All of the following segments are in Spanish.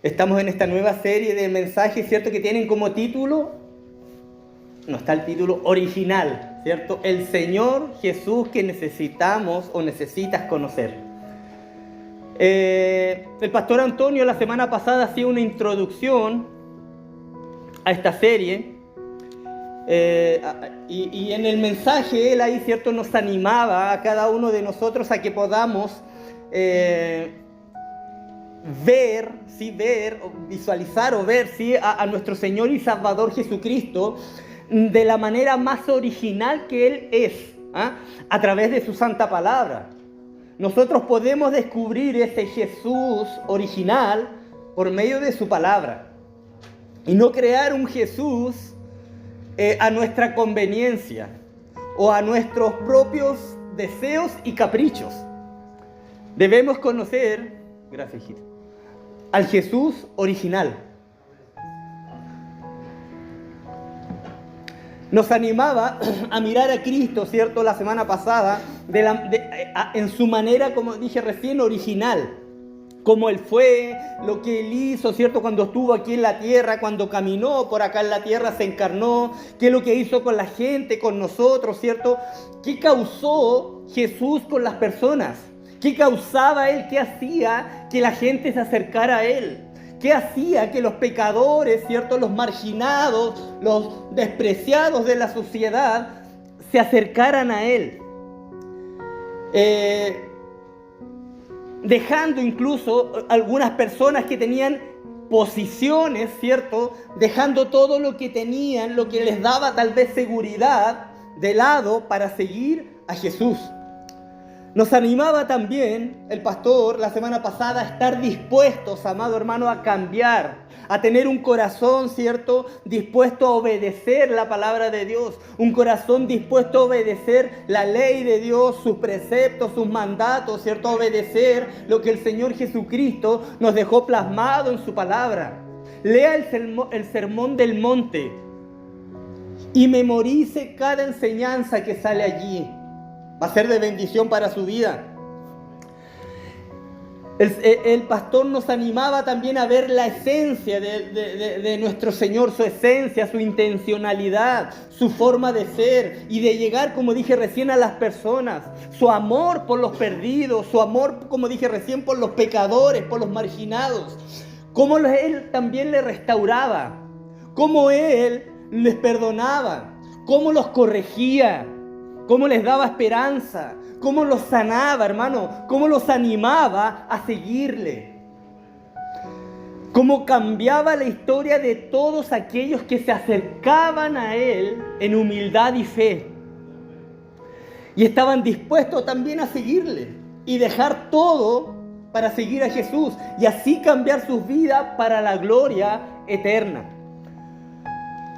Estamos en esta nueva serie de mensajes, ¿cierto? Que tienen como título, no está el título original, ¿cierto? El Señor Jesús que necesitamos o necesitas conocer. El pastor Antonio la semana pasada hacía una introducción a esta serie. Y en el mensaje él ahí, ¿cierto? Nos animaba a cada uno de nosotros a que podamos ver, visualizar o ver, ¿sí? a nuestro Señor y Salvador Jesucristo de la manera más original que Él es, a través de su santa palabra. Nosotros podemos descubrir ese Jesús original por medio de su palabra y no crear un Jesús a nuestra conveniencia o a nuestros propios deseos y caprichos. Debemos conocer, gracias hijita, al Jesús original. Nos animaba a mirar a Cristo, ¿cierto? La semana pasada, en su manera, como dije recién, original. Como Él fue, lo que Él hizo, ¿cierto? Cuando estuvo aquí en la tierra, cuando caminó por acá en la tierra, se encarnó. ¿Qué es lo que hizo con la gente, con nosotros, ¿cierto? ¿Qué causó Jesús con las personas? ¿Qué causaba Él? ¿Qué hacía que la gente se acercara a Él? ¿Qué hacía que los pecadores, ¿cierto? Los marginados, los despreciados de la sociedad se acercaran a Él? Dejando incluso algunas personas que tenían posiciones, ¿cierto? Dejando todo lo que tenían, lo que les daba tal vez seguridad, de lado para seguir a Jesús. Nos animaba también el pastor la semana pasada a estar dispuestos, amado hermano, a cambiar, a tener un corazón, ¿cierto?, dispuesto a obedecer la palabra de Dios, un corazón dispuesto a obedecer la ley de Dios, sus preceptos, sus mandatos, ¿cierto?, a obedecer lo que el Señor Jesucristo nos dejó plasmado en su palabra. Lea el sermón del monte y memorice cada enseñanza que sale allí. Va a ser de bendición para su vida. El pastor nos animaba también a ver la esencia de nuestro Señor, su esencia, su intencionalidad, su forma de ser y de llegar, como dije recién, a las personas. Su amor por los perdidos, su amor, como dije recién, por los pecadores, por los marginados. Cómo Él también les restauraba, cómo Él les perdonaba, cómo los corregía, cómo les daba esperanza, cómo los sanaba, hermano, cómo los animaba a seguirle. Cómo cambiaba la historia de todos aquellos que se acercaban a Él en humildad y fe. Y estaban dispuestos también a seguirle y dejar todo para seguir a Jesús y así cambiar sus vidas para la gloria eterna.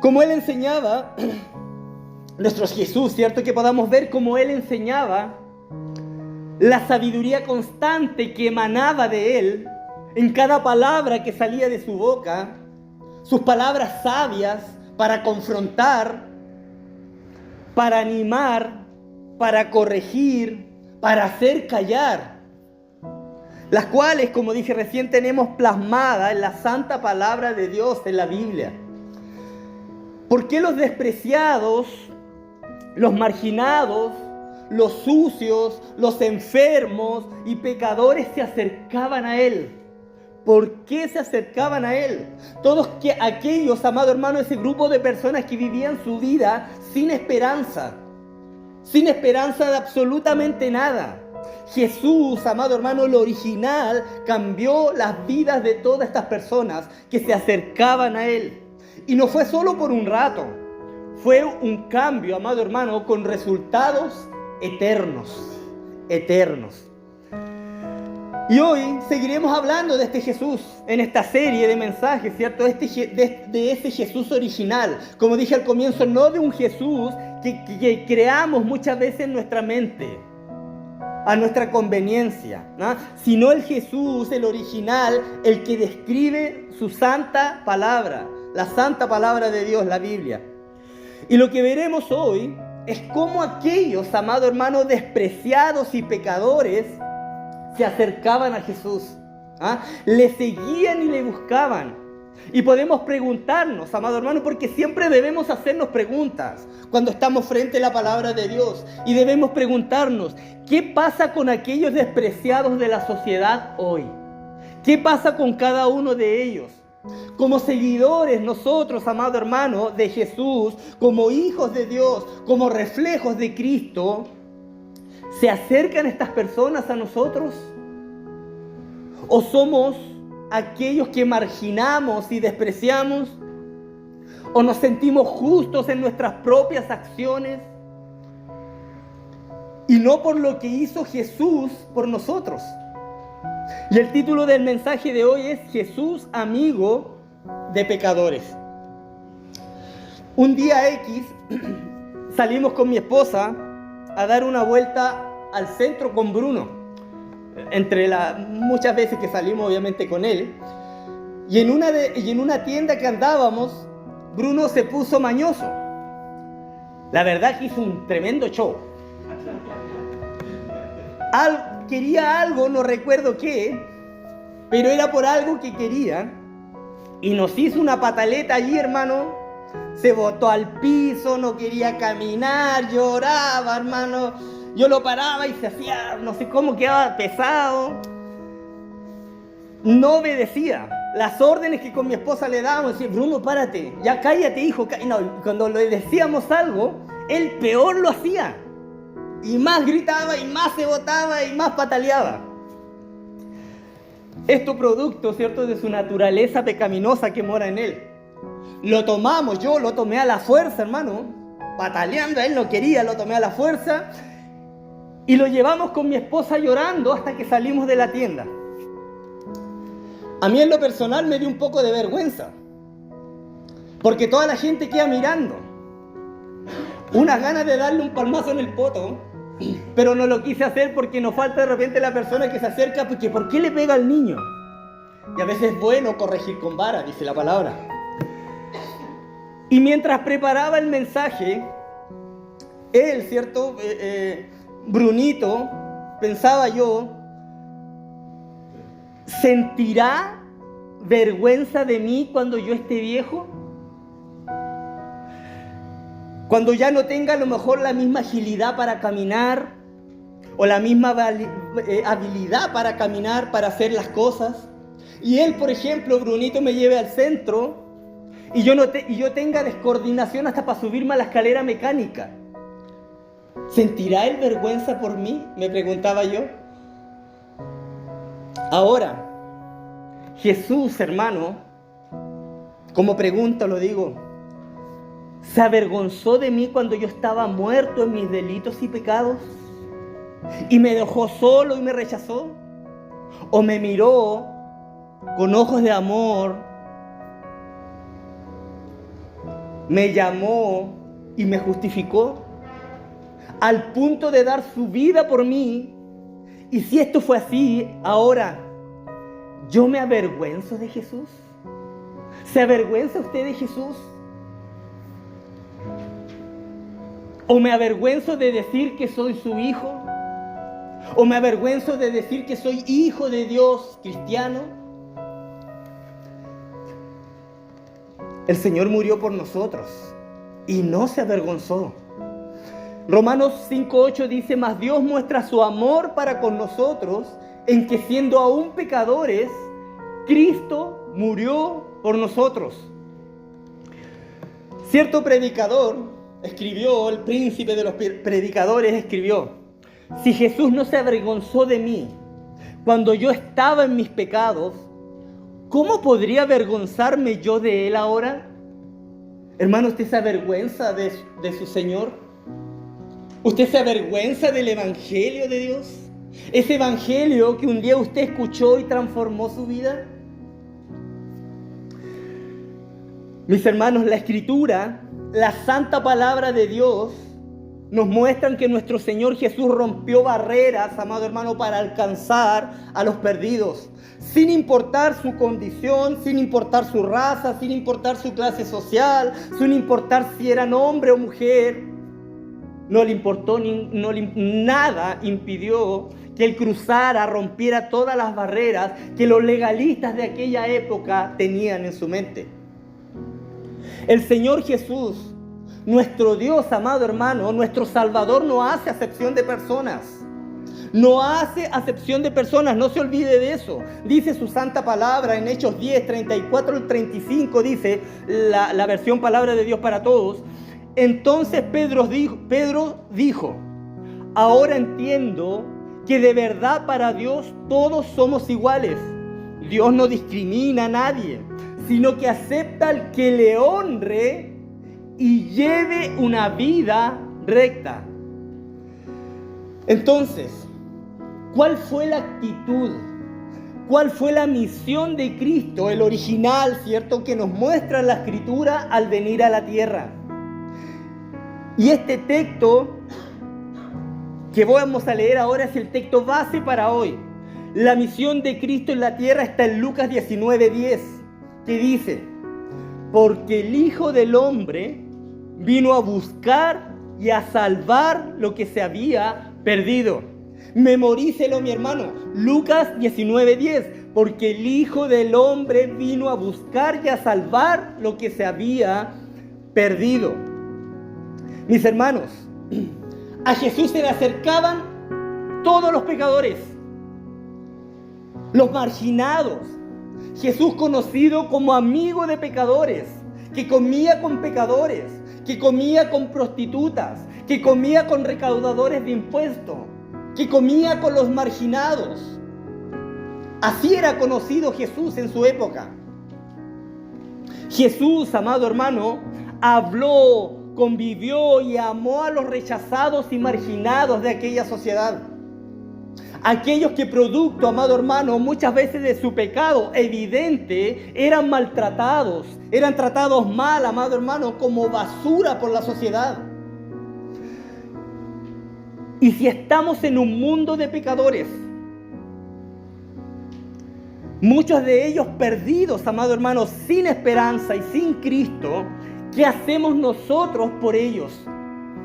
Como Él enseñaba, nuestro Jesús, ¿cierto? Que podamos ver cómo Él enseñaba la sabiduría constante que emanaba de Él en cada palabra que salía de su boca, sus palabras sabias para confrontar, para animar, para corregir, para hacer callar, las cuales, como dije recién, tenemos plasmadas en la santa palabra de Dios en la Biblia. ¿Por qué los despreciados, los marginados, los sucios, los enfermos y pecadores se acercaban a Él? ¿Por qué se acercaban a Él? Todos aquellos, amado hermano, ese grupo de personas que vivían su vida sin esperanza de absolutamente nada. Jesús, amado hermano, el original, cambió las vidas de todas estas personas que se acercaban a Él. Y no fue solo por un rato. Fue un cambio, amado hermano, con resultados eternos. Y hoy seguiremos hablando de este Jesús en esta serie de mensajes, ¿cierto? De ese Jesús original. Como dije al comienzo, no de un Jesús que creamos muchas veces en nuestra mente, a nuestra conveniencia, ¿no? Sino el Jesús, el original, el que describe su santa palabra, la santa palabra de Dios, la Biblia. Y lo que veremos hoy es cómo aquellos, amado hermano, despreciados y pecadores se acercaban a Jesús. ¿Ah? Le seguían y le buscaban. Y podemos preguntarnos, amado hermano, porque siempre debemos hacernos preguntas cuando estamos frente a la palabra de Dios. Y debemos preguntarnos, ¿qué pasa con aquellos despreciados de la sociedad hoy? ¿Qué pasa con cada uno de ellos? Como seguidores nosotros, amado hermano, de Jesús, como hijos de Dios, como reflejos de Cristo, ¿se acercan estas personas a nosotros? ¿O somos aquellos que marginamos y despreciamos? ¿O nos sentimos justos en nuestras propias acciones? Y no por lo que hizo Jesús por nosotros. Y el título del mensaje de hoy es Jesús, amigo de pecadores. Un día X salimos con mi esposa a dar una vuelta al centro con Bruno. Muchas veces que salimos obviamente con él. Y en una tienda que andábamos, Bruno se puso mañoso. La verdad que hizo un tremendo show. Quería algo, no recuerdo qué, pero era por algo que quería. Y nos hizo una pataleta allí, hermano. Se botó al piso, no quería caminar, lloraba, hermano. Yo lo paraba y se hacía, no sé cómo, quedaba pesado. No obedecía las órdenes que con mi esposa le dábamos. Decía, Bruno, párate, ya cállate, hijo. No, cuando le decíamos algo, él peor lo hacía. Y más gritaba, y más se botaba, y más pataleaba. Esto producto, ¿cierto?, de su naturaleza pecaminosa que mora en él. Lo tomamos, yo lo tomé a la fuerza, hermano. Pataleando, él no quería, lo tomé a la fuerza. Y lo llevamos con mi esposa llorando hasta que salimos de la tienda. A mí en lo personal me dio un poco de vergüenza. Porque toda la gente queda mirando. Unas ganas de darle un palmazo en el poto. Pero no lo quise hacer porque nos falta de repente la persona que se acerca, porque ¿por qué le pega al niño? Y a veces es bueno corregir con vara, dice la palabra. Y mientras preparaba el mensaje, él, ¿cierto? Brunito, pensaba yo, ¿sentirá vergüenza de mí cuando yo esté viejo? Cuando ya no tenga a lo mejor la misma agilidad para caminar o la misma habilidad para caminar, para hacer las cosas. Y él, por ejemplo, Brunito, me lleve al centro y yo tenga descoordinación hasta para subirme a la escalera mecánica. ¿Sentirá él vergüenza por mí?, me preguntaba yo. Ahora, Jesús, hermano, como pregunta lo digo, ¿se avergonzó de mí cuando yo estaba muerto en mis delitos y pecados? ¿Y me dejó solo y me rechazó? ¿O me miró con ojos de amor, me llamó y me justificó al punto de dar su vida por mí? Y si esto fue así, ahora, ¿yo me avergüenzo de Jesús? ¿Se avergüenza usted de Jesús? ¿O me avergüenzo de decir que soy su hijo? ¿O me avergüenzo de decir que soy hijo de Dios cristiano? El Señor murió por nosotros y no se avergonzó. Romanos 5:8 dice, mas Dios muestra su amor para con nosotros en que siendo aún pecadores, Cristo murió por nosotros. Cierto predicador escribió, el príncipe de los predicadores escribió, si Jesús no se avergonzó de mí cuando yo estaba en mis pecados, ¿cómo podría avergonzarme yo de Él ahora? Hermano, ¿usted se avergüenza de su Señor? ¿Usted se avergüenza del Evangelio de Dios? ¿Ese Evangelio que un día usted escuchó y transformó su vida? Mis hermanos, la Escritura, la santa palabra de Dios, nos muestran que nuestro Señor Jesús rompió barreras, amado hermano, para alcanzar a los perdidos. Sin importar su condición, sin importar su raza, sin importar su clase social, sin importar si eran hombre o mujer, no le importó, nada impidió que Él cruzara, rompiera todas las barreras que los legalistas de aquella época tenían en su mente. El Señor Jesús, nuestro Dios, amado hermano, nuestro Salvador, no hace acepción de personas. No hace acepción de personas, no se olvide de eso. Dice su santa palabra en Hechos 10, 34 al 35, dice la versión Palabra de Dios para Todos. Entonces Pedro dijo, ahora entiendo que de verdad para Dios todos somos iguales. Dios no discrimina a nadie, sino que acepta al que le honre y lleve una vida recta. Entonces, ¿cuál fue la actitud? ¿Cuál fue la misión de Cristo, el original, cierto, que nos muestra la Escritura al venir a la tierra? Y este texto que vamos a leer ahora es el texto base para hoy. La misión de Cristo en la tierra está en Lucas 19:10, que dice, porque el Hijo del Hombre vino a buscar y a salvar lo que se había perdido. Memorícelo, mi hermano. Lucas 19:10, porque el Hijo del Hombre vino a buscar y a salvar lo que se había perdido. Mis hermanos, a Jesús se le acercaban todos los pecadores, los marginados. Jesús, conocido como amigo de pecadores, que comía con pecadores, que comía con prostitutas, que comía con recaudadores de impuestos, que comía con los marginados. Así era conocido Jesús en su época. Jesús, amado hermano, habló, convivió y amó a los rechazados y marginados de aquella sociedad. Aquellos que producto, amado hermano, muchas veces de su pecado evidente, eran maltratados, eran tratados mal, amado hermano, como basura por la sociedad. Y si estamos en un mundo de pecadores, muchos de ellos perdidos, amado hermano, sin esperanza y sin Cristo, ¿qué hacemos nosotros por ellos?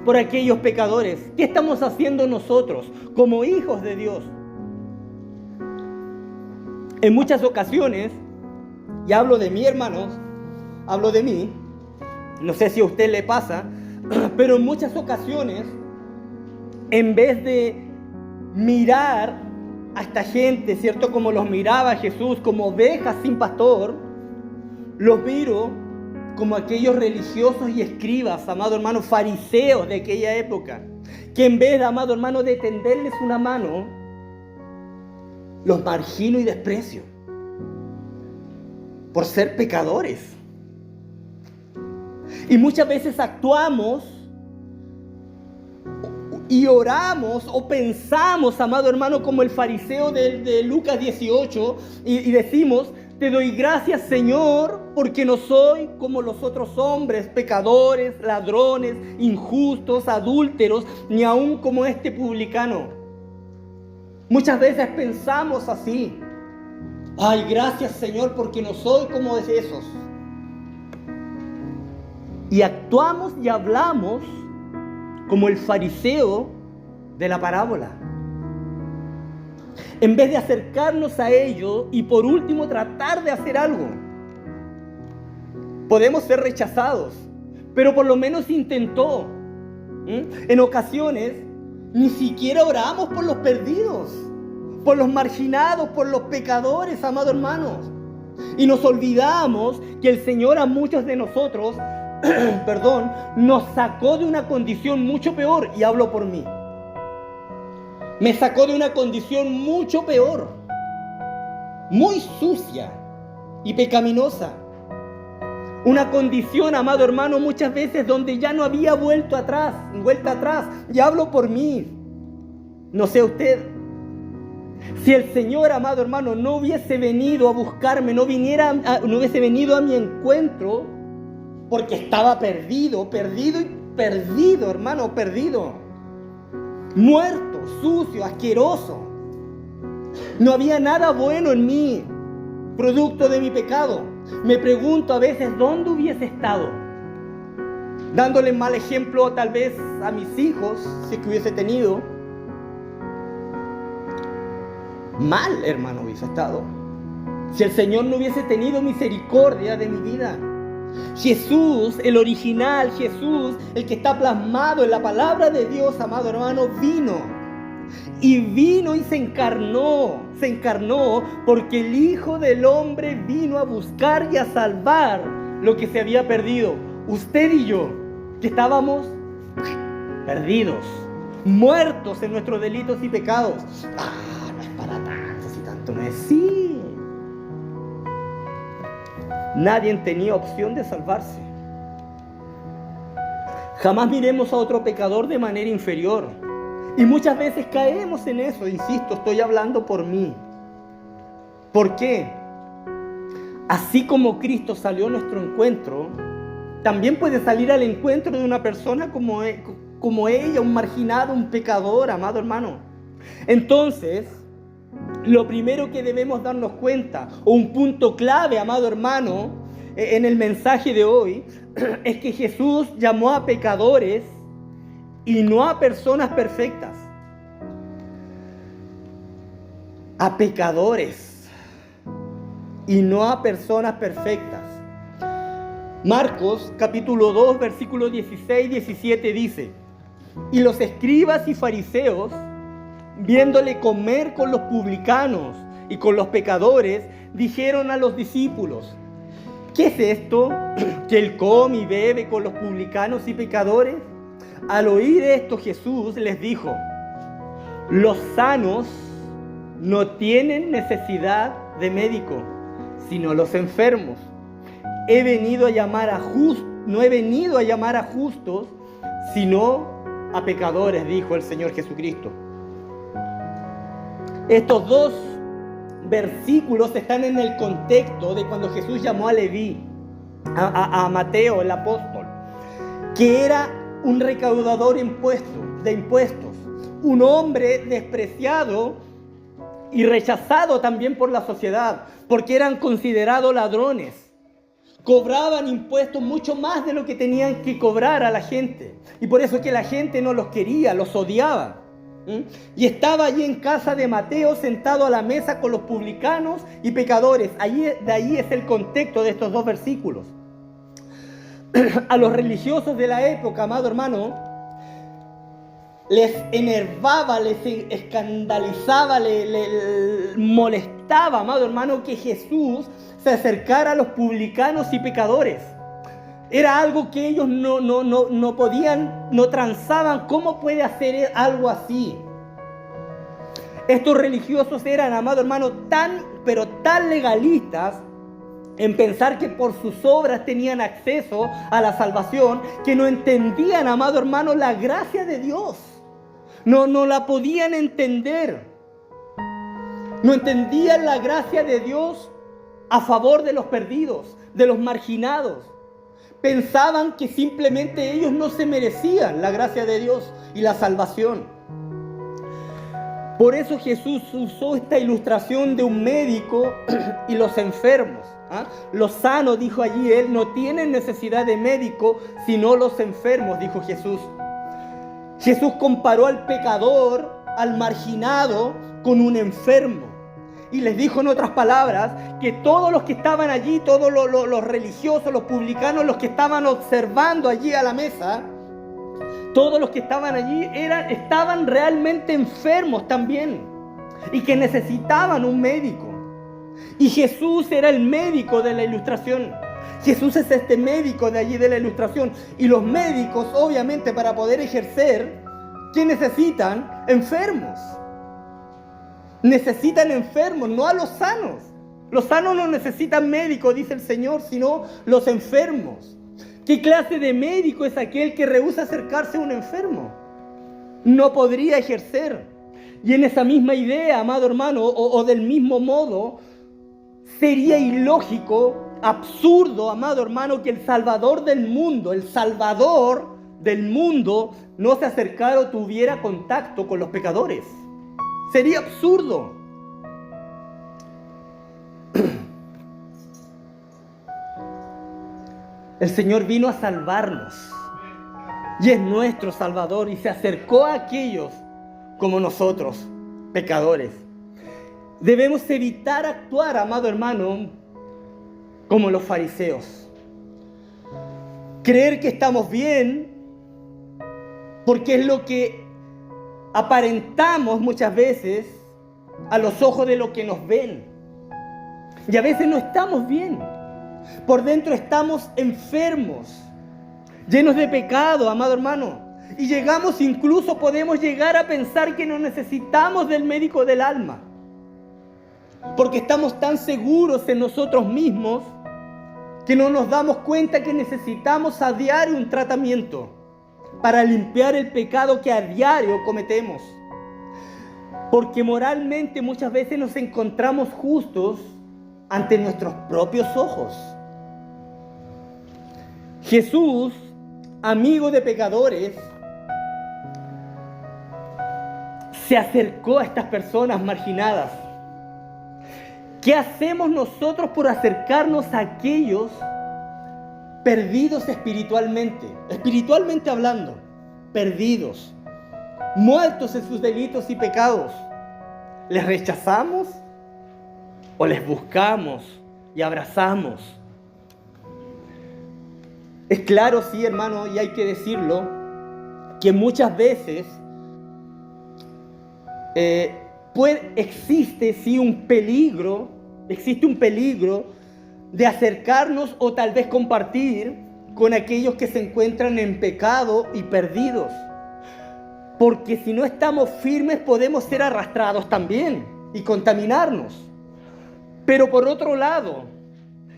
Por aquellos pecadores. ¿Qué estamos haciendo nosotros como hijos de Dios? En muchas ocasiones, y hablo de mí, hermanos, hablo de mí, no sé si a usted le pasa, pero en muchas ocasiones, en vez de mirar a esta gente, ¿cierto? Como los miraba Jesús, como ovejas sin pastor, los miro como aquellos religiosos y escribas, amado hermano, fariseos de aquella época, que en vez, amado hermano, de tenderles una mano, los margino y desprecio por ser pecadores. Y muchas veces actuamos y oramos o pensamos, amado hermano, como el fariseo de Lucas 18, y decimos, te doy gracias, Señor, porque no soy como los otros hombres, pecadores, ladrones, injustos, adúlteros, ni aún como este publicano. Muchas veces pensamos así. Ay, gracias, Señor, porque no soy como esos. Y actuamos y hablamos como el fariseo de la parábola. En vez de acercarnos a ellos y por último tratar de hacer algo. Podemos ser rechazados, pero por lo menos intentó. En ocasiones ni siquiera oramos por los perdidos, por los marginados, por los pecadores, amados hermanos. Y nos olvidamos que el Señor a muchos de nosotros, nos sacó de una condición mucho peor, y hablo por mí. Me sacó de una condición mucho peor, muy sucia y pecaminosa. Una condición, amado hermano, muchas veces donde ya no había vuelta atrás. Y hablo por mí. No sé usted. Si el Señor, amado hermano, no hubiese venido a buscarme, no hubiese venido a mi encuentro, porque estaba perdido, hermano, muerto, sucio, asqueroso. No había nada bueno en mí, producto de mi pecado. Me pregunto a veces dónde hubiese estado, dándole mal ejemplo tal vez a mis hijos, si es que hubiese tenido, mal, hermano, hubiese estado. Si el Señor no hubiese tenido misericordia de mi vida. Jesús, el original, Jesús, el que está plasmado en la palabra de Dios, amado hermano, vino. Y vino y se encarnó porque el Hijo del Hombre vino a buscar y a salvar lo que se había perdido. Usted y yo, que estábamos perdidos, muertos en nuestros delitos y pecados. No es para tanto, si tanto no es. Sí. Nadie tenía opción de salvarse. Jamás miremos a otro pecador de manera inferior. Y muchas veces caemos en eso. Insisto, estoy hablando por mí. ¿Por qué? Así como Cristo salió a nuestro encuentro, también puede salir al encuentro de una persona como ella, un marginado, un pecador, amado hermano. Entonces, lo primero que debemos darnos cuenta, o un punto clave, amado hermano, en el mensaje de hoy, es que Jesús llamó a pecadores y no a personas perfectas. A pecadores y no a personas perfectas. Marcos capítulo 2 versículos 16 y 17 dice: y los escribas y fariseos, viéndole comer con los publicanos y con los pecadores, dijeron a los discípulos: ¿qué es esto que él come y bebe con los publicanos y pecadores? Al oír esto, Jesús les dijo: los sanos no tienen necesidad de médico, sino los enfermos. No he venido a llamar a justos, sino a pecadores, dijo el Señor Jesucristo. Estos dos versículos están en el contexto de cuando Jesús llamó a Leví, a Mateo, el apóstol, que era un recaudador de impuestos, un hombre despreciado y rechazado también por la sociedad, porque eran considerados ladrones. Cobraban impuestos mucho más de lo que tenían que cobrar a la gente. Y por eso es que la gente no los quería, los odiaba. Y estaba allí en casa de Mateo, sentado a la mesa con los publicanos y pecadores. De ahí es el contexto de estos dos versículos. A los religiosos de la época, amado hermano, les enervaba, les escandalizaba, les molestaba, amado hermano, que Jesús se acercara a los publicanos y pecadores. Era algo que ellos no podían, no transaban. ¿Cómo puede hacer algo así? Estos religiosos eran, amado hermano, tan legalistas en pensar que por sus obras tenían acceso a la salvación, que no entendían, amado hermano, la gracia de Dios. No la podían entender. No entendían la gracia de Dios a favor de los perdidos, de los marginados. Pensaban que simplemente ellos no se merecían la gracia de Dios y la salvación. Por eso Jesús usó esta ilustración de un médico y los enfermos. Los sanos, dijo allí él, no tienen necesidad de médico, sino los enfermos, dijo Jesús. Jesús comparó al pecador, al marginado, con un enfermo. Y les dijo en otras palabras que todos los que estaban allí, todos los religiosos, los publicanos, los que estaban observando allí a la mesa, todos los que estaban allí estaban realmente enfermos también y que necesitaban un médico. Y Jesús era el médico de la ilustración. Jesús es este médico de allí de la ilustración. Y los médicos, obviamente, para poder ejercer, ¿qué necesitan? Enfermos. Necesitan enfermos, no a los sanos. Los sanos no necesitan médicos, dice el Señor, sino los enfermos. ¿Qué clase de médico es aquel que rehúsa acercarse a un enfermo? No podría ejercer. Y en esa misma idea, amado hermano, o del mismo modo, sería ilógico, absurdo, amado hermano, que el Salvador del mundo, no se acercara o tuviera contacto con los pecadores. Sería absurdo. El Señor vino a salvarnos y es nuestro Salvador y se acercó a aquellos como nosotros, pecadores. Debemos evitar actuar, amado hermano, como los fariseos. Creer que estamos bien porque es lo que aparentamos muchas veces a los ojos de lo que nos ven. Y a veces no estamos bien. Por dentro estamos enfermos, llenos de pecado, amado hermano. Y podemos llegar a pensar que no necesitamos del médico del alma. Porque estamos tan seguros en nosotros mismos que no nos damos cuenta que necesitamos a diario un tratamiento para limpiar el pecado que a diario cometemos. Porque moralmente muchas veces nos encontramos justos ante nuestros propios ojos. Jesús, amigo de pecadores, se acercó a estas personas marginadas. ¿Qué hacemos nosotros por acercarnos a aquellos perdidos espiritualmente? Espiritualmente hablando, perdidos, muertos en sus delitos y pecados. ¿Les rechazamos o les buscamos y abrazamos? Es claro, sí, hermano, y hay que decirlo, que muchas veces existe un peligro de acercarnos o tal vez compartir con aquellos que se encuentran en pecado y perdidos. Porque si no estamos firmes podemos ser arrastrados también y contaminarnos. Pero por otro lado,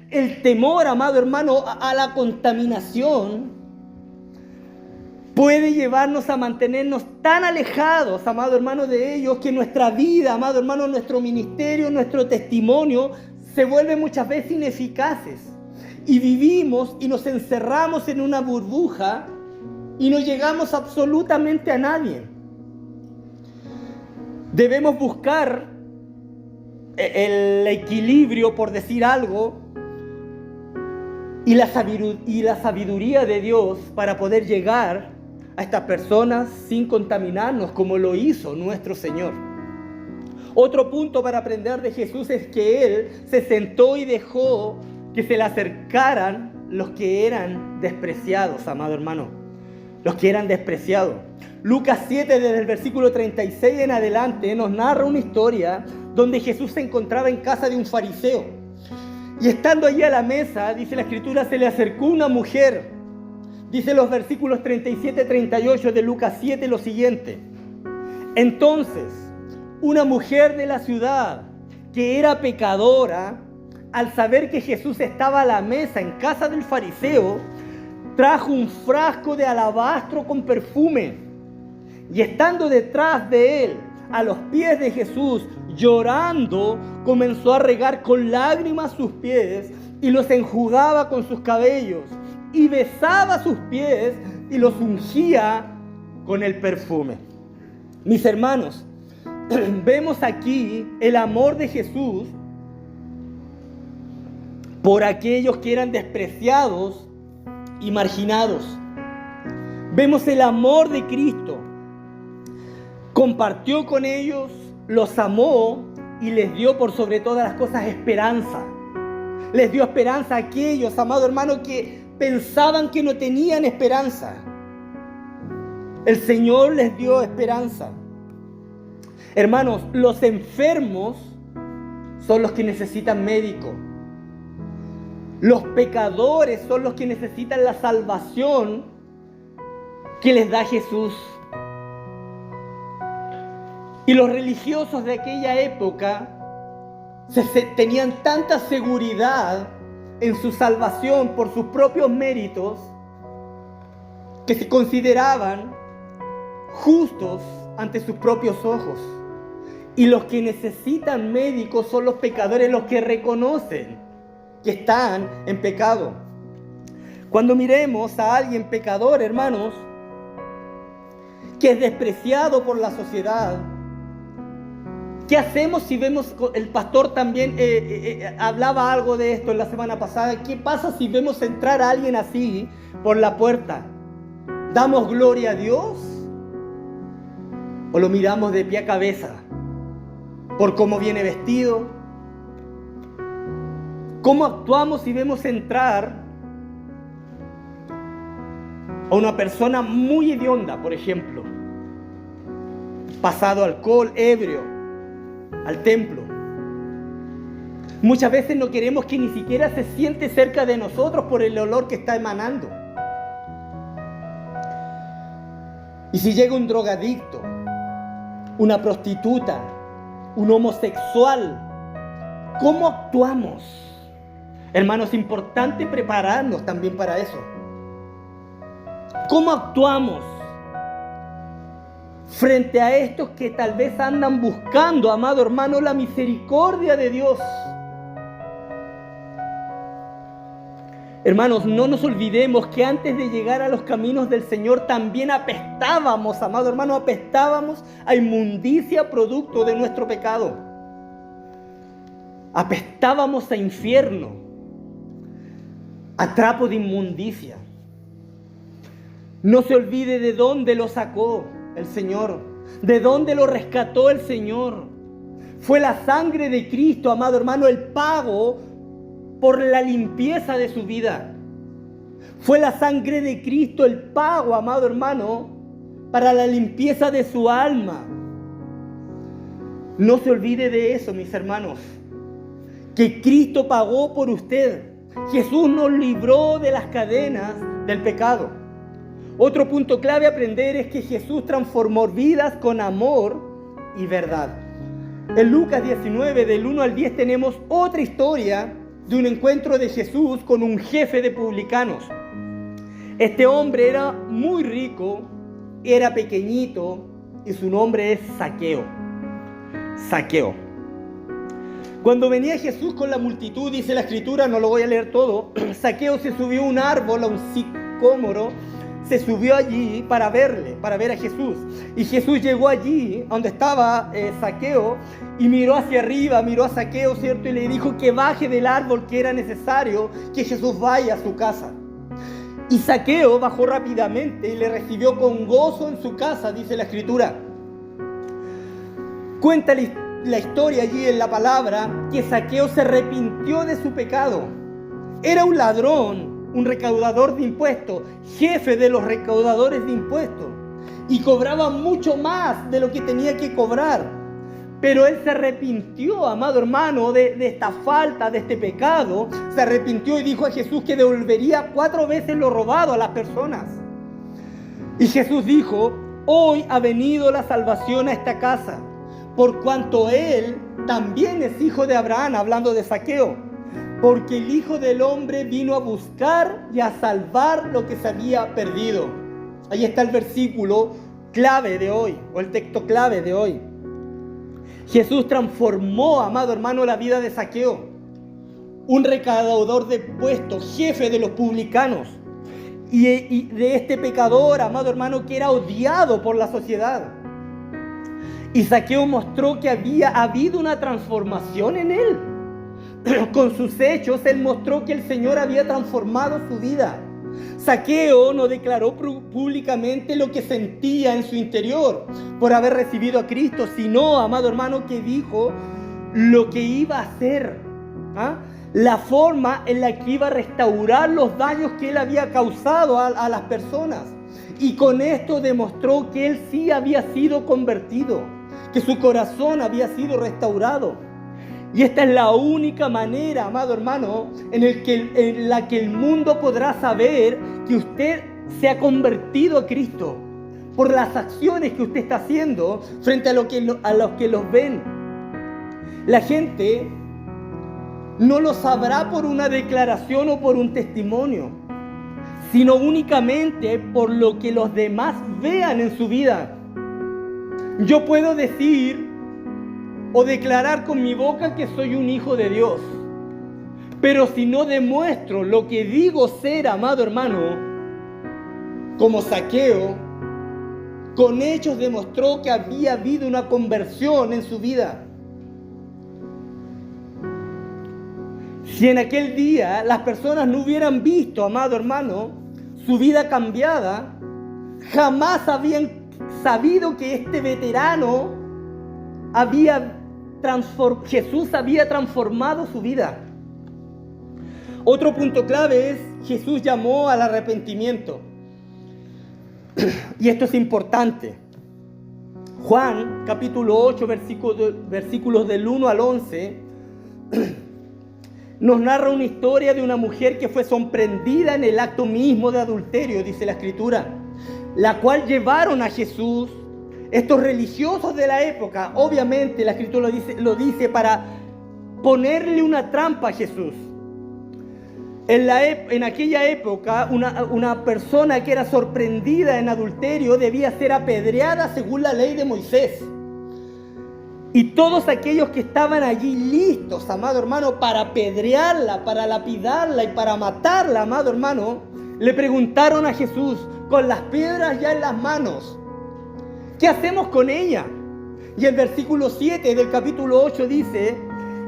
el temor, amado hermano, a la contaminación puede llevarnos a mantenernos tan alejados, amado hermano, de ellos, que nuestra vida, amado hermano, nuestro ministerio, nuestro testimonio se vuelven muchas veces ineficaces. Y vivimos y nos encerramos en una burbuja y no llegamos absolutamente a nadie. Debemos buscar el equilibrio, por decir algo, y la sabiduría de Dios para poder llegar a estas personas sin contaminarnos, como lo hizo nuestro Señor. Otro punto para aprender de Jesús es que Él se sentó y dejó que se le acercaran los que eran despreciados, amado hermano. Los que eran despreciados. Lucas 7, desde el versículo 36 en adelante, nos narra una historia donde Jesús se encontraba en casa de un fariseo. Y estando allí a la mesa, dice la Escritura, se le acercó una mujer. Dice los versículos 37-38 de Lucas 7 lo siguiente. Entonces, una mujer de la ciudad que era pecadora, al saber que Jesús estaba a la mesa en casa del fariseo, trajo un frasco de alabastro con perfume. Y estando detrás de él, a los pies de Jesús, llorando, comenzó a regar con lágrimas sus pies y los enjugaba con sus cabellos. Y besaba sus pies y los ungía con el perfume. Mis hermanos, vemos aquí el amor de Jesús por aquellos que eran despreciados y marginados. Vemos el amor de Cristo. Compartió con ellos, los amó y les dio por sobre todas las cosas esperanza. Les dio esperanza a aquellos, amado hermano, que pensaban que no tenían esperanza. El Señor les dio esperanza. Hermanos, los enfermos son los que necesitan médico. Los pecadores son los que necesitan la salvación que les da Jesús. Y los religiosos de aquella época tenían tanta seguridad en su salvación por sus propios méritos que se consideraban justos ante sus propios ojos. Y los que necesitan médicos son los pecadores, los que reconocen que están en pecado. Cuando miremos a alguien pecador, hermanos, que es despreciado por la sociedad, ¿qué hacemos si vemos? El pastor también hablaba algo de esto en la semana pasada. ¿Qué pasa si vemos entrar a alguien así por la puerta? ¿Damos gloria a Dios? ¿O lo miramos de pie a cabeza? por cómo viene vestido. ¿Cómo actuamos si vemos entrar a una persona muy hedionda, por ejemplo, pasado alcohol, ebrio, al templo? Muchas veces no queremos que ni siquiera se siente cerca de nosotros por el olor que está emanando. Y si llega un drogadicto, una prostituta, un homosexual, ¿cómo actuamos? Hermanos, es importante prepararnos también para eso. ¿Cómo actuamos frente a estos que tal vez andan buscando, amado hermano, la misericordia de Dios? Hermanos, no nos olvidemos que antes de llegar a los caminos del Señor también apestábamos, amado hermano, apestábamos a inmundicia producto de nuestro pecado. Apestábamos a infierno, a trapo de inmundicia. No se olvide de dónde lo sacó el Señor, de dónde lo rescató el Señor. Fue la sangre de Cristo, amado hermano, el pago por la limpieza de su vida. Fue la sangre de Cristo el pago, amado hermano, para la limpieza de su alma. No se olvide de eso, mis hermanos, que Cristo pagó por usted. Jesús nos libró de las cadenas del pecado. Otro punto clave a aprender es que Jesús transformó vidas con amor y verdad. En Lucas 19, del 1 al 10, tenemos otra historia de un encuentro de Jesús con un jefe de publicanos. Este hombre era muy rico, era pequeñito y su nombre es Zaqueo. Zaqueo. Cuando venía Jesús con la multitud, dice la Escritura, no lo voy a leer todo, Zaqueo se subió a un árbol, a un sicómoro, se subió allí para verle, para ver a Jesús. Y Jesús llegó allí, donde estaba Zaqueo, y miró hacia arriba, miró a Zaqueo, ¿cierto? Y le dijo que baje del árbol, que era necesario que Jesús vaya a su casa. Y Zaqueo bajó rápidamente y le recibió con gozo en su casa, dice la Escritura. Cuenta la historia allí en la palabra que Zaqueo se arrepintió de su pecado. Era un ladrón, un recaudador de impuestos, jefe de los recaudadores de impuestos, y cobraba mucho más de lo que tenía que cobrar. Pero él se arrepintió, amado hermano, de esta falta, de este pecado. Se arrepintió y dijo a Jesús que devolvería 4 veces lo robado a las personas. Y Jesús dijo: hoy ha venido la salvación a esta casa, por cuanto él también es hijo de Abraham, hablando de Zaqueo. Porque el Hijo del Hombre vino a buscar y a salvar lo que se había perdido. Ahí está el versículo clave de hoy, o el texto clave de hoy. Jesús transformó, amado hermano, la vida de Zaqueo, un recaudador de impuestos, jefe de los publicanos, y de este pecador, amado hermano, que era odiado por la sociedad. Y Zaqueo mostró que había habido una transformación en él. Con sus hechos, él mostró que el Señor había transformado su vida. Zaqueo no declaró públicamente lo que sentía en su interior por haber recibido a Cristo, sino, amado hermano, que dijo lo que iba a hacer, la forma en la que iba a restaurar los daños que él había causado a las personas. Y con esto demostró que él sí había sido convertido, que su corazón había sido restaurado. Y esta es la única manera, amado hermano, en la que el mundo podrá saber que usted se ha convertido a Cristo, por las acciones que usted está haciendo frente a los que los ven. La gente no lo sabrá por una declaración o por un testimonio, sino únicamente por lo que los demás vean en su vida. Yo puedo decir o declarar con mi boca que soy un hijo de Dios, pero si no demuestro lo que digo ser, amado hermano, como Zaqueo, con hechos demostró que había habido una conversión en su vida. Si en aquel día las personas no hubieran visto, amado hermano, su vida cambiada, jamás habían sabido que este veterano había Jesús había transformado su vida. Otro punto clave es Jesús llamó al arrepentimiento. Y esto es importante. Juan, capítulo 8, versículos del 1 al 11, nos narra una historia de una mujer que fue sorprendida en el acto mismo de adulterio, dice la Escritura, la cual llevaron a Jesús estos religiosos de la época. Obviamente la Escritura lo dice para ponerle una trampa a Jesús. En aquella época, una persona que era sorprendida en adulterio debía ser apedreada según la ley de Moisés. Y todos aquellos que estaban allí listos, amado hermano, para apedrearla, para lapidarla y para matarla, amado hermano, le preguntaron a Jesús, con las piedras ya en las manos, ¿qué hacemos con ella? Y el versículo 7 del capítulo 8 dice,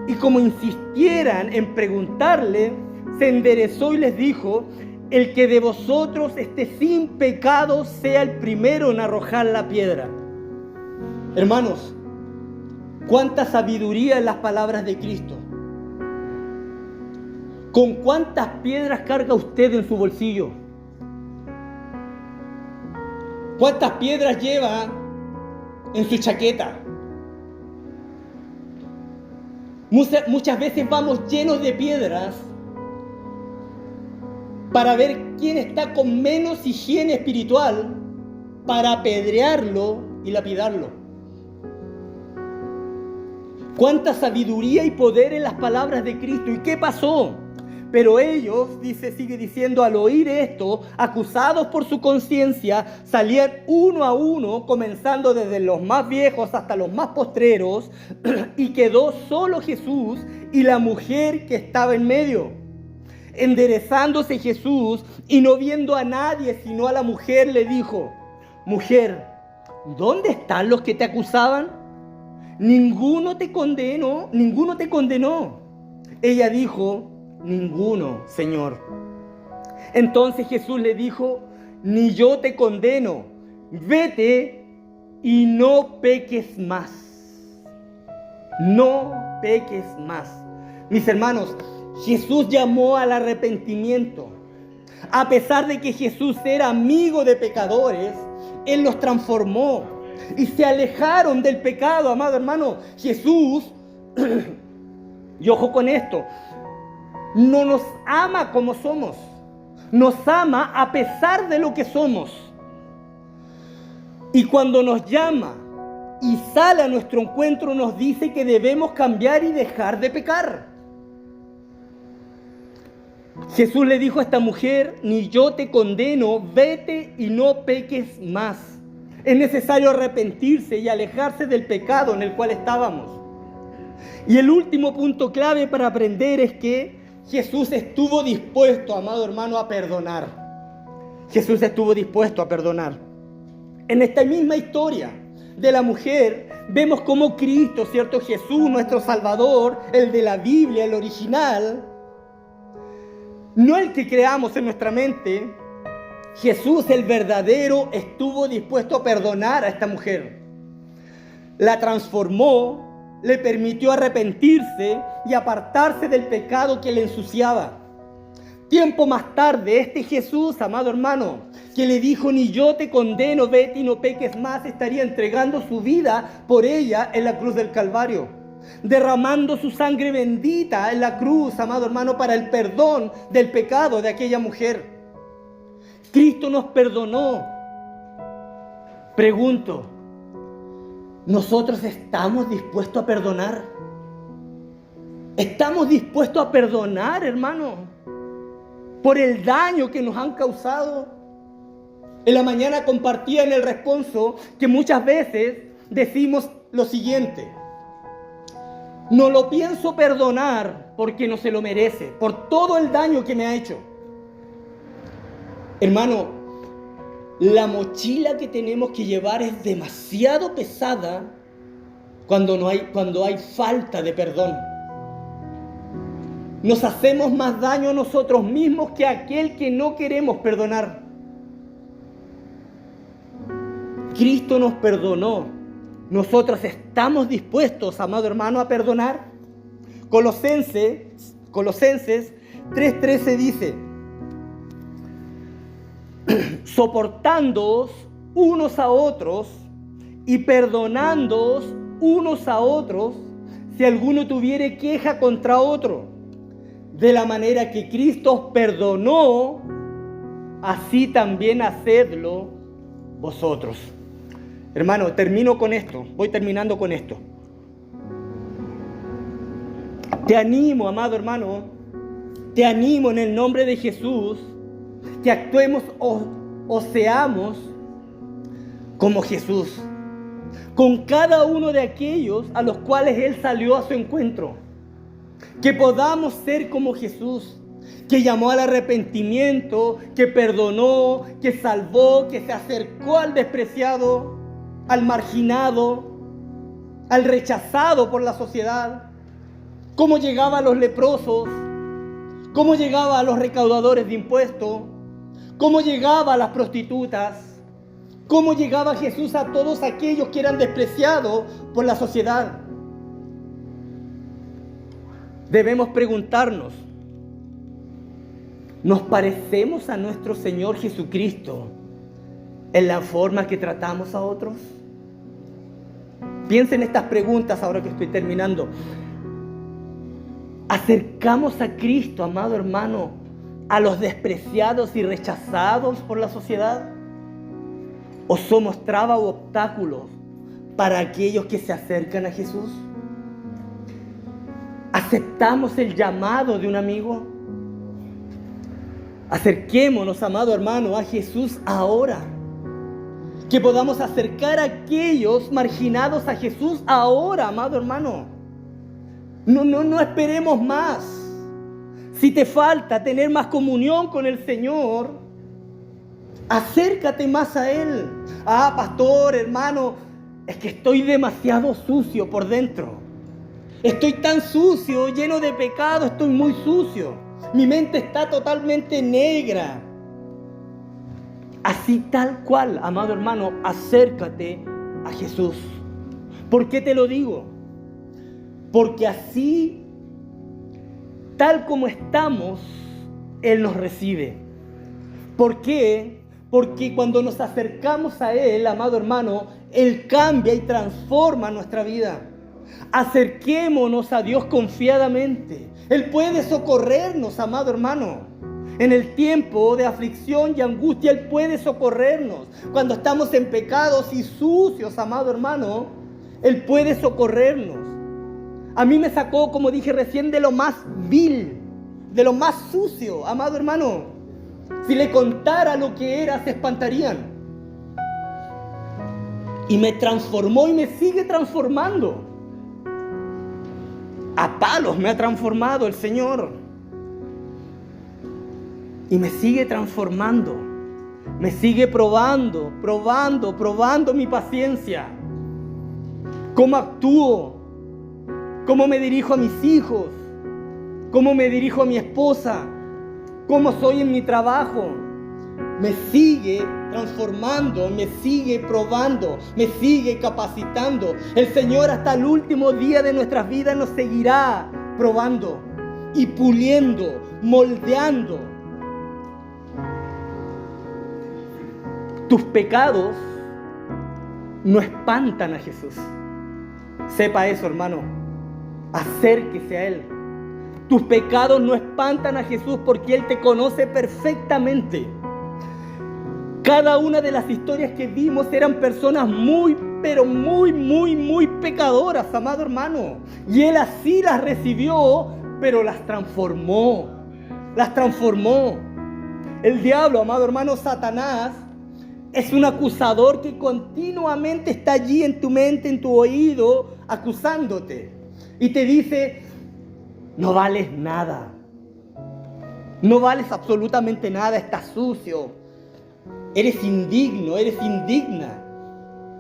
y como insistieran en preguntarle, se enderezó y les dijo, el que de vosotros esté sin pecado sea el primero en arrojar la piedra. Hermanos, cuánta sabiduría en las palabras de Cristo. ¿Con cuántas piedras carga usted en su bolsillo? ¿Cuántas piedras lleva en su chaqueta? Muchas veces vamos llenos de piedras para ver quién está con menos higiene espiritual, para apedrearlo y lapidarlo. Cuánta sabiduría y poder en las palabras de Cristo. ¿Y qué pasó? Pero ellos, sigue diciendo, al oír esto, acusados por su conciencia, salían uno a uno, comenzando desde los más viejos hasta los más postreros, y quedó solo Jesús y la mujer que estaba en medio. Enderezándose Jesús y no viendo a nadie sino a la mujer, le dijo, mujer, ¿dónde están los que te acusaban? Ninguno te condenó. Ella dijo, ninguno, Señor. Entonces Jesús le dijo, ni yo te condeno, vete y no peques más. No peques más. Mis hermanos, Jesús llamó al arrepentimiento. A pesar de que Jesús era amigo de pecadores, Él los transformó y se alejaron del pecado, amado hermano. Jesús, y ojo con esto, no nos ama como somos, nos ama a pesar de lo que somos. Y cuando nos llama y sale a nuestro encuentro, nos dice que debemos cambiar y dejar de pecar. Jesús le dijo a esta mujer, ni yo te condeno, vete y no peques más. Es necesario arrepentirse y alejarse del pecado en el cual estábamos. Y el último punto clave para aprender es que Jesús estuvo dispuesto, amado hermano, a perdonar. Jesús estuvo dispuesto a perdonar. En esta misma historia de la mujer, vemos cómo Cristo, ¿cierto? Jesús, nuestro Salvador, el de la Biblia, el original, no el que creamos en nuestra mente, Jesús, el verdadero, estuvo dispuesto a perdonar a esta mujer. La transformó, le permitió arrepentirse y apartarse del pecado que le ensuciaba. Tiempo más tarde, este Jesús, amado hermano, que le dijo, ni yo te condeno, vete y no peques más, estaría entregando su vida por ella en la cruz del Calvario, derramando su sangre bendita en la cruz, amado hermano, para el perdón del pecado de aquella mujer. Cristo nos perdonó. Pregunto, ¿nosotros estamos dispuestos a perdonar? ¿Estamos dispuestos a perdonar, hermano, por el daño que nos han causado? En la mañana compartía en el responso que muchas veces decimos lo siguiente: no lo pienso perdonar porque no se lo merece, por todo el daño que me ha hecho. Hermano, la mochila que tenemos que llevar es demasiado pesada cuando hay falta de perdón. Nos hacemos más daño a nosotros mismos que a aquel que no queremos perdonar. Cristo nos perdonó, nosotros estamos dispuestos, amado hermano, a perdonar. Colosenses 3:13 dice: soportándoos unos a otros y perdonándoos unos a otros, si alguno tuviere queja contra otro, de la manera que Cristo os perdonó, así también hacedlo vosotros. Hermano, voy terminando con esto. Te animo, amado hermano, te animo en el nombre de Jesús, que actuemos o seamos como Jesús, con cada uno de aquellos a los cuales Él salió a su encuentro. Que podamos ser como Jesús, que llamó al arrepentimiento, que perdonó, que salvó, que se acercó al despreciado, al marginado, al rechazado por la sociedad. Cómo llegaba a los leprosos, cómo llegaba a los recaudadores de impuestos, cómo llegaba a las prostitutas, cómo llegaba Jesús a todos aquellos que eran despreciados por la sociedad. Debemos preguntarnos, ¿nos parecemos a nuestro Señor Jesucristo en la forma que tratamos a otros? Piensen en estas preguntas ahora que estoy terminando. ¿Acercamos a Cristo, amado hermano, a los despreciados y rechazados por la sociedad? ¿O somos traba o obstáculos para aquellos que se acercan a Jesús? ¿Aceptamos el llamado de un amigo? Acerquémonos, amado hermano, a Jesús ahora. Que podamos acercar a aquellos marginados a Jesús ahora, amado hermano. No esperemos más. Si te falta tener más comunión con el Señor, acércate más a Él. Ah, pastor, hermano, es que estoy demasiado sucio por dentro. Estoy tan sucio, lleno de pecado, estoy muy sucio. Mi mente está totalmente negra. Así tal cual, amado hermano, acércate a Jesús. ¿Por qué te lo digo? Porque así, tal como estamos, Él nos recibe. ¿Por qué? Porque cuando nos acercamos a Él, amado hermano, Él cambia y transforma nuestra vida. Acerquémonos a Dios confiadamente. Él puede socorrernos, amado hermano. En el tiempo de aflicción y angustia, Él puede socorrernos. Cuando estamos en pecados y sucios, amado hermano, Él puede socorrernos. A mí me sacó, como dije recién, de lo más vil, de lo más sucio, amado hermano. Si le contara lo que era, se espantarían. Y me transformó y me sigue transformando. A palos me ha transformado el Señor. Y me sigue transformando. Me sigue probando mi paciencia. Cómo actúo. Cómo me dirijo a mis hijos. Cómo me dirijo a mi esposa. Cómo soy en mi trabajo. Me sigue transformando, me sigue probando, me sigue capacitando. El Señor hasta el último día de nuestras vidas nos seguirá probando y puliendo, moldeando. Tus pecados no espantan a Jesús. Sepa eso, hermano. Acérquese a Él. Tus pecados no espantan a Jesús porque Él te conoce perfectamente. Cada una de las historias que vimos eran personas muy pecadoras, amado hermano. Y Él así las recibió, pero las transformó. Las transformó. El diablo, amado hermano, Satanás, es un acusador que continuamente está allí en tu mente, en tu oído, acusándote. Y te dice, no vales nada. No vales absolutamente nada, estás sucio. Eres indigno, eres indigna.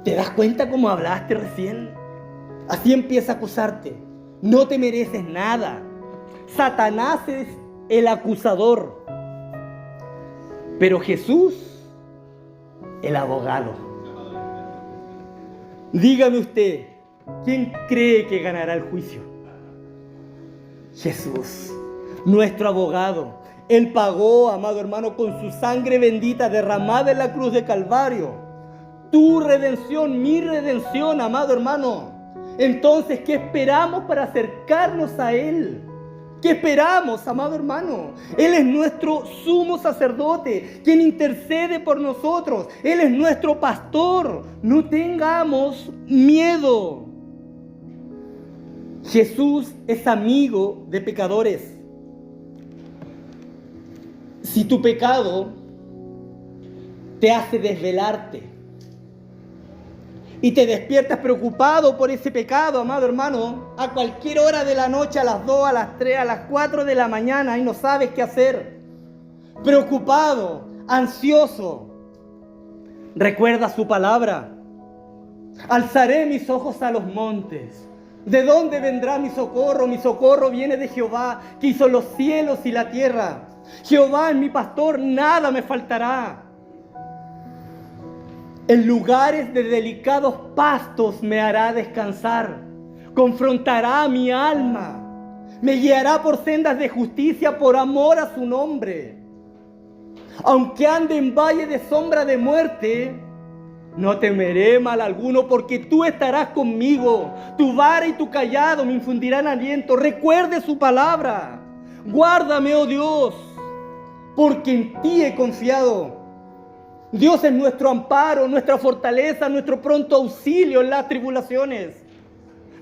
¿Te das cuenta cómo hablaste recién? Así empieza a acusarte. No te mereces nada. Satanás es el acusador. Pero Jesús, el abogado. Dígame usted, ¿quién cree que ganará el juicio? Jesús, nuestro abogado. Él pagó, amado hermano, con su sangre bendita derramada en la cruz de Calvario. Tu redención, mi redención, amado hermano. Entonces, ¿qué esperamos para acercarnos a Él? ¿Qué esperamos, amado hermano? Él es nuestro sumo sacerdote, quien intercede por nosotros. Él es nuestro pastor. No tengamos miedo. Jesús es amigo de pecadores. Si tu pecado te hace desvelarte y te despiertas preocupado por ese pecado, amado hermano, a cualquier hora de la noche, a las 2, a las 3, a las 4 de la mañana y no sabes qué hacer, preocupado, ansioso, recuerda su palabra. Alzaré mis ojos a los montes. ¿De dónde vendrá mi socorro? Mi socorro viene de Jehová, que hizo los cielos y la tierra. Jehová es mi pastor, nada me faltará. En lugares de delicados pastos me hará descansar. Confrontará mi alma. Me guiará por sendas de justicia por amor a su nombre. Aunque ande en valle de sombra de muerte, no temeré mal alguno, porque tú estarás conmigo. Tu vara y tu cayado me infundirán aliento. Recuerde su palabra. Guárdame, oh Dios, porque en ti he confiado. Dios es nuestro amparo, nuestra fortaleza, nuestro pronto auxilio en las tribulaciones.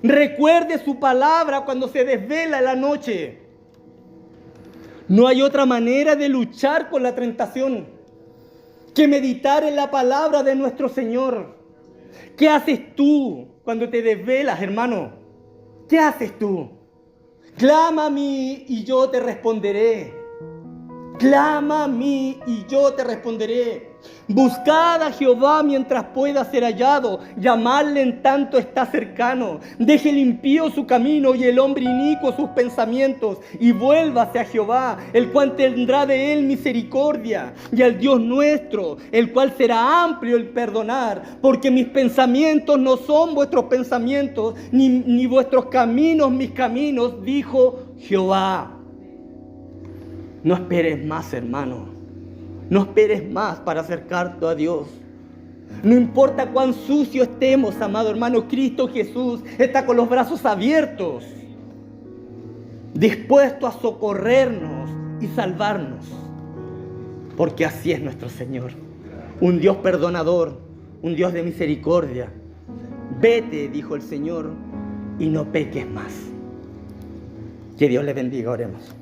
Recuerde su palabra cuando se desvela en la noche. No hay otra manera de luchar con la tentación que meditar en la palabra de nuestro Señor. ¿Qué haces tú cuando te desvelas, hermano? ¿Qué haces tú? Clama a mí y yo te responderé. Clama a mí y yo te responderé. Buscad a Jehová mientras pueda ser hallado. Llamadle en tanto está cercano. Deje el impío su camino y el hombre inicuo sus pensamientos. Y vuélvase a Jehová, el cual tendrá de él misericordia. Y al Dios nuestro, el cual será amplio el perdonar. Porque mis pensamientos no son vuestros pensamientos, ni vuestros caminos mis caminos, dijo Jehová. No esperes más, hermano. No esperes más para acercarte a Dios. No importa cuán sucio estemos, amado hermano, Cristo Jesús está con los brazos abiertos, dispuesto a socorrernos y salvarnos. Porque así es nuestro Señor. Un Dios perdonador, un Dios de misericordia. Vete, dijo el Señor, y no peques más. Que Dios le bendiga, oremos.